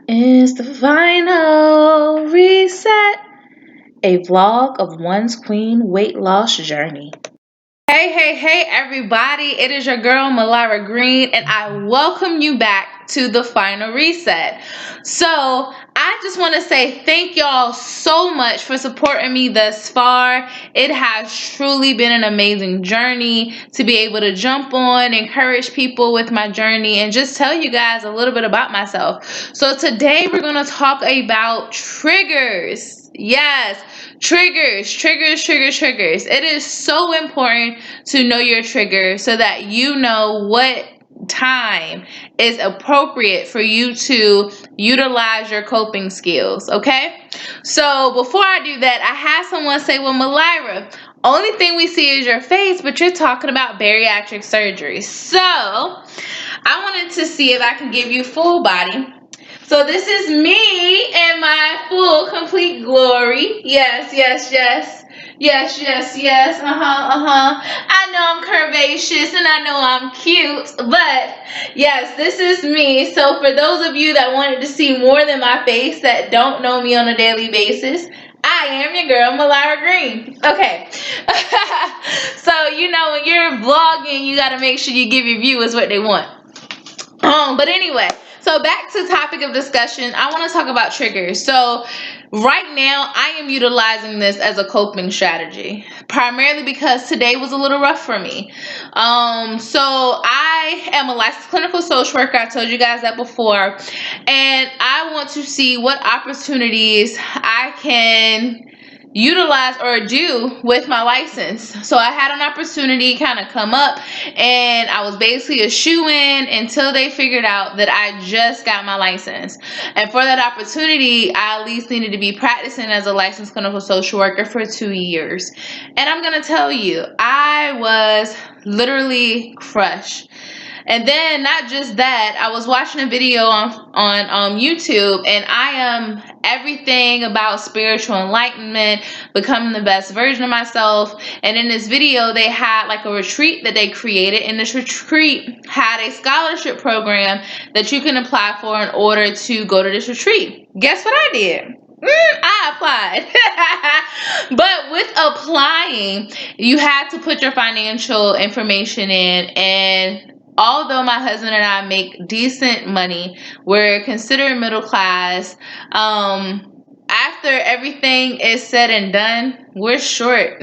is the final reset, a vlog of one's queen weight loss journey. Hey, everybody. It is your girl, Mylira Green, and I welcome you back to the final reset. So I just want to say thank y'all so much for supporting me thus far. It has truly been an amazing journey to be able to jump on, encourage people with my journey, and just tell you guys a little bit about myself. So today we're going to talk about triggers. Yes, triggers. It is so important to know your triggers so that you know what time is appropriate for you to utilize your coping skills, okay? So before I do that, I had someone say, well, Mylira, only thing we see is your face, but you're talking about bariatric surgery. So I wanted to see if I can give you full body. So this is me in my full, complete glory. Yes. I know I'm curvaceous and I know I'm cute, but yes, this is me. So for those of you that wanted to see more than my face, that don't know me on a daily basis, I am your girl, Mylira Green. Okay. So, when you're vlogging, you got to make sure you give your viewers what they want. But anyway, so back to the topic of discussion, I want to talk about triggers. So right now, I am utilizing this as a coping strategy, primarily because today was a little rough for me. So I am a licensed clinical social worker. I told you guys that before. And I want to see what opportunities I can utilize or do with my license. So I had an opportunity kind of come up, and I was basically a shoo-in until they figured out that I just got my license. And for that opportunity, I at least needed to be practicing as a licensed clinical social worker for 2 years. And I'm gonna tell you, I was literally crushed. And then not just that, I was watching a video on YouTube, and I am everything about spiritual enlightenment, becoming the best version of myself. And in this video, they had like a retreat that they created, and this retreat had a scholarship program that you can apply for in order to go to this retreat. Guess what I did? I applied. But with applying, you had to put your financial information in, and although my husband and I make decent money, we're considered middle class. After everything is said and done, we're short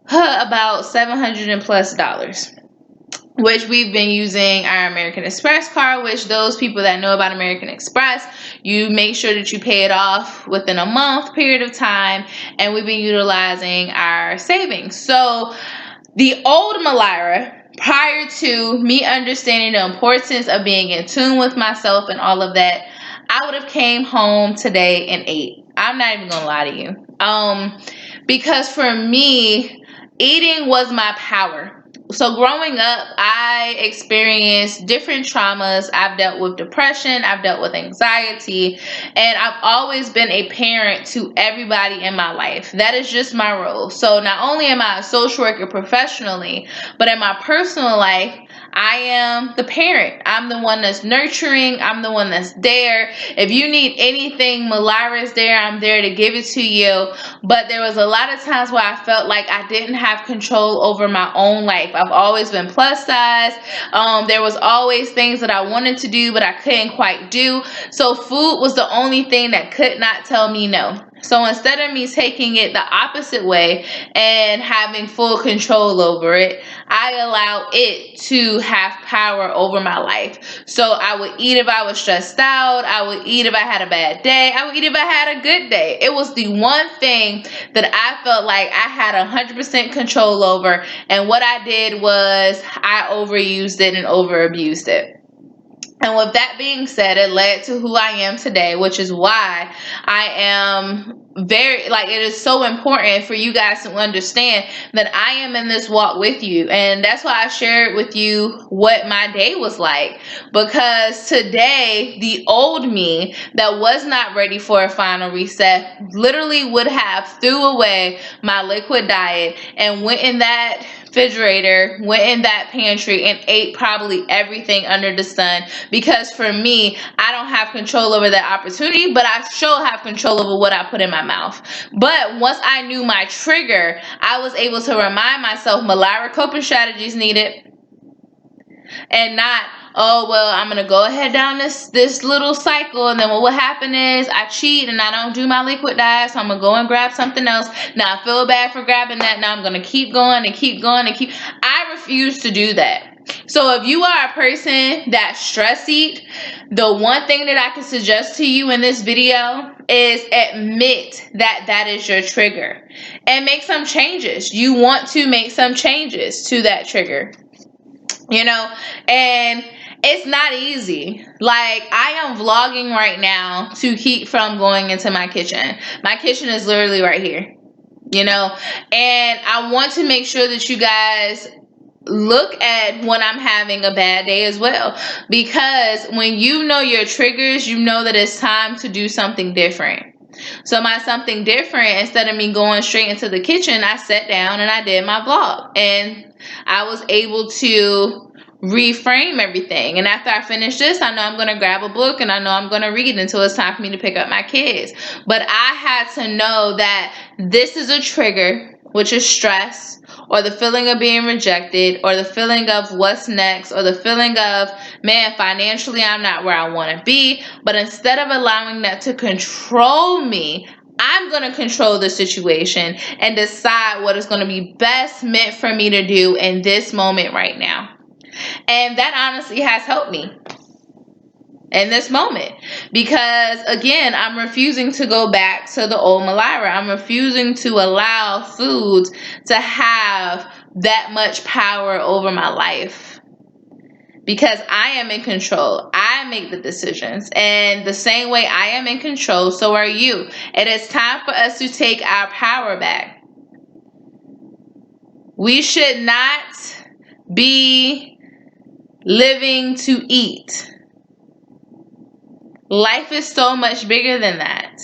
about $700 and plus, which we've been using our American Express card, which those people that know about American Express, you make sure that you pay it off within a month period of time, and we've been utilizing our savings. So the old Mylira, prior to me understanding the importance of being in tune with myself and all of that, I would have came home today and ate. I'm not even gonna lie to you. Because for me, eating was my power. So growing up, I experienced different traumas. I've dealt with depression, I've dealt with anxiety, and I've always been a parent to everybody in my life. That is just my role. So not only am I a social worker professionally, but in my personal life, I am the parent. I'm the one that's nurturing. I'm the one that's there. If you need anything, Mylira is there. I'm there to give it to you. But there was a lot of times where I felt like I didn't have control over my own life. I've always been plus size. There was always things that I wanted to do, but I couldn't quite do. So food was the only thing that could not tell me no. So instead of me taking it the opposite way and having full control over it, I allow it to have power over my life. So I would eat if I was stressed out. I would eat if I had a bad day. I would eat if I had a good day. It was the one thing that I felt like I had 100% control over. And what I did was I overused it and overabused it. And with that being said, it led to who I am today, which is why I am very, like, it is so important for you guys to understand that I am in this walk with you. And that's why I shared with you what my day was like, because today the old me that was not ready for a final reset literally would have threw away my liquid diet and went in that refrigerator, went in that pantry, and ate probably everything under the sun. Because for me, I don't have control over that opportunity, but I sure have control over what I put in my mouth. But once I knew my trigger, I was able to remind myself Mylira coping strategies needed, and not, oh, well, I'm going to go ahead down this little cycle, and then what will happen is I cheat and I don't do my liquid diet, so I'm going to go and grab something else. Now I feel bad for grabbing that. Now I'm going to keep going and keep going and keep. I refuse to do that. So if you are a person that stress eat, the one thing that I can suggest to you in this video is admit that that is your trigger and make some changes. You want to make some changes to that trigger. You know, and it's not easy. Like, I am vlogging right now to keep from going into my kitchen. My kitchen is literally right here, you know, and I want to make sure that you guys look at when I'm having a bad day as well, because when you know your triggers, you know that it's time to do something different. So my something different, instead of me going straight into the kitchen, I sat down and I did my vlog, and I was able to reframe everything. And after I finish this, I know I'm going to grab a book and I know I'm going to read until it's time for me to pick up my kids. But I had to know that this is a trigger, which is stress, or the feeling of being rejected, or the feeling of what's next, or the feeling of, man, financially I'm not where I want to be. But instead of allowing that to control me, I'm going to control the situation and decide what is going to be best meant for me to do in this moment right now. And that honestly has helped me in this moment, because again, I'm refusing to go back to the old Mylira. I'm refusing to allow foods to have that much power over my life, because I am in control. I make the decisions, and the same way I am in control, so are you. It is time for us to take our power back. We should not be living to eat. Life is so much bigger than that.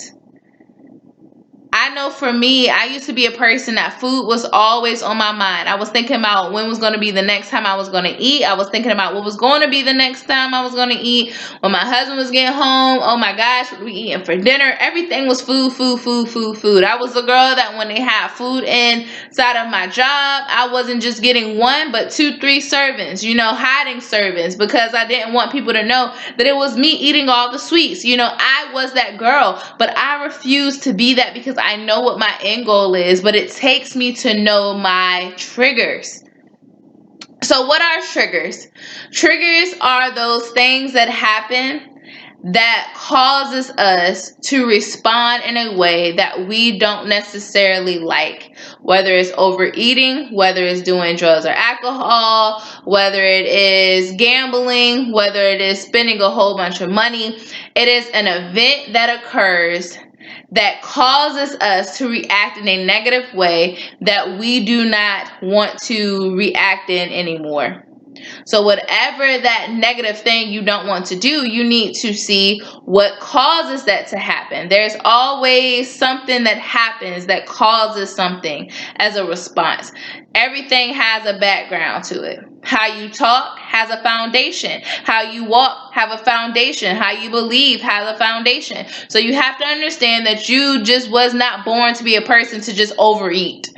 I know for me, I used to be a person that food was always on my mind. I was thinking about when was going to be the next time I was going to eat. I was thinking about what was going to be the next time I was going to eat. When my husband was getting home, oh my gosh, what were we eating for dinner? Everything was food, food, food, food, food. I was the girl that when they had food inside of my job, I wasn't just getting one, but 2, 3 servings, you know, hiding servings, because I didn't want people to know that it was me eating all the sweets. You know, I was that girl, but I refused to be that, because I know what my end goal is, but it takes me to know my triggers. So what are triggers? Triggers are those things that happen that causes us to respond in a way that we don't necessarily like, whether it's overeating, whether it's doing drugs or alcohol, whether it is gambling, whether it is spending a whole bunch of money. It is an event that occurs that causes us to react in a negative way that we do not want to react in anymore. So whatever that negative thing you don't want to do, you need to see what causes that to happen. There's always something that happens that causes something as a response. Everything has a background to it. How you talk has a foundation. How you walk have a foundation. How you believe has a foundation. So you have to understand that you just was not born to be a person to just overeat.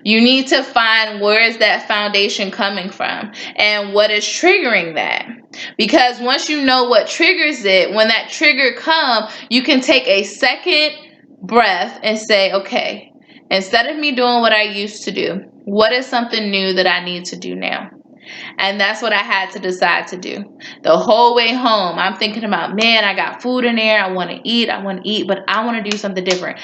You need to find where is that foundation coming from and what is triggering that. Because once you know what triggers it, when that trigger comes, you can take a second breath and say, okay, instead of me doing what I used to do, what is something new that I need to do now? And that's what I had to decide to do. The whole way home, I'm thinking about, man, I got food in there. I want to eat, but I want to do something different.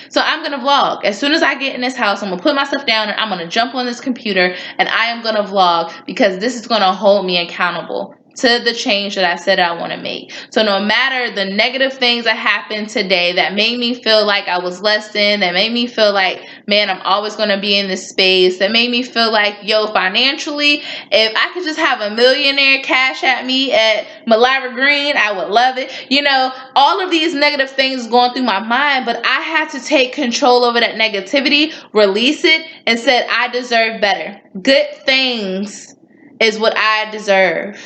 So I'm going to vlog. As soon as I get in this house, I'm going to put myself down and I'm going to jump on this computer and I am going to vlog, because this is going to hold me accountable to the change that I said I want to make. So no matter the negative things that happened today that made me feel like I was less than, that made me feel like, man, I'm always going to be in this space, that made me feel like, yo, financially, if I could just have a millionaire cash at me at Mylira Green, I would love it. You know, all of these negative things going through my mind, but I had to take control over that negativity, release it, and said, I deserve better. Good things is what I deserve.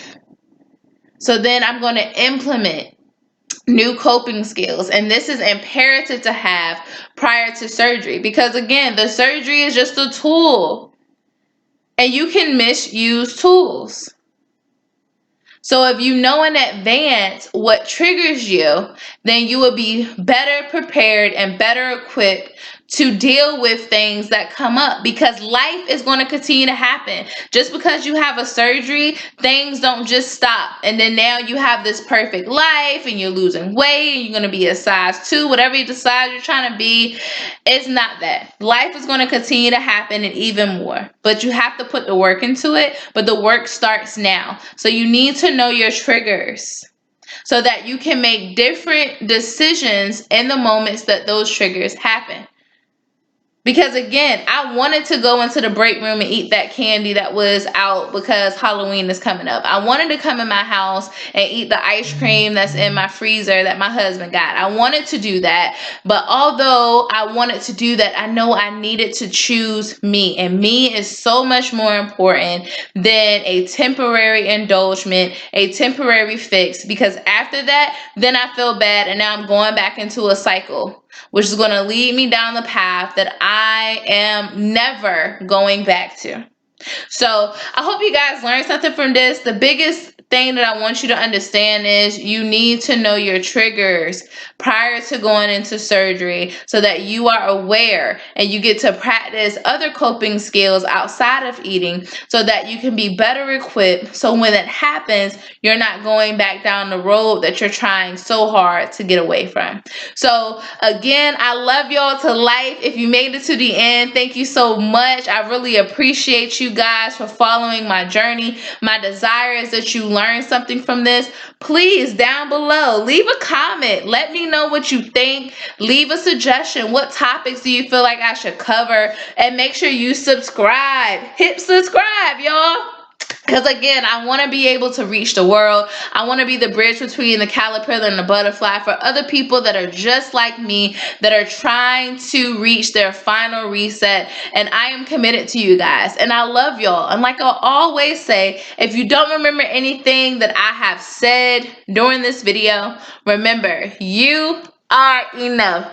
So then I'm going to implement new coping skills. And this is imperative to have prior to surgery, because again, the surgery is just a tool and you can misuse tools. So if you know in advance what triggers you, then you will be better prepared and better equipped to deal with things that come up, because life is going to continue to happen. Just because you have a surgery, things don't just stop. And then now you have this perfect life and you're losing weight and you're going to be a size 2, whatever you decide you're trying to be. It's not that. Life is going to continue to happen and even more, but you have to put the work into it. But the work starts now. So you need to know your triggers so that you can make different decisions in the moments that those triggers happen. Because again, I wanted to go into the break room and eat that candy that was out because Halloween is coming up. I wanted to come in my house and eat the ice cream that's in my freezer that my husband got. I wanted to do that. But although I wanted to do that, I know I needed to choose me. And me is so much more important than a temporary indulgence, a temporary fix. Because after that, then I feel bad and now I'm going back into a cycle, which is going to lead me down the path that I am never going back to. So I hope you guys learned something from this. The biggest thing that I want you to understand is you need to know your triggers prior to going into surgery so that you are aware and you get to practice other coping skills outside of eating so that you can be better equipped. So when it happens, you're not going back down the road that you're trying so hard to get away from. So again, I love y'all to life. If you made it to the end, thank you so much. I really appreciate you guys for following my journey. My desire is that you learn something from this. Please, down below, leave a comment. Let me know what you think. Leave a suggestion. What topics do you feel like I should cover? And make sure you subscribe. Hit subscribe, y'all. Because again, I want to be able to reach the world. I want to be the bridge between the caterpillar and the butterfly for other people that are just like me, that are trying to reach their final reset. And I am committed to you guys. And I love y'all. And like I always say, if you don't remember anything that I have said during this video, remember, you are enough.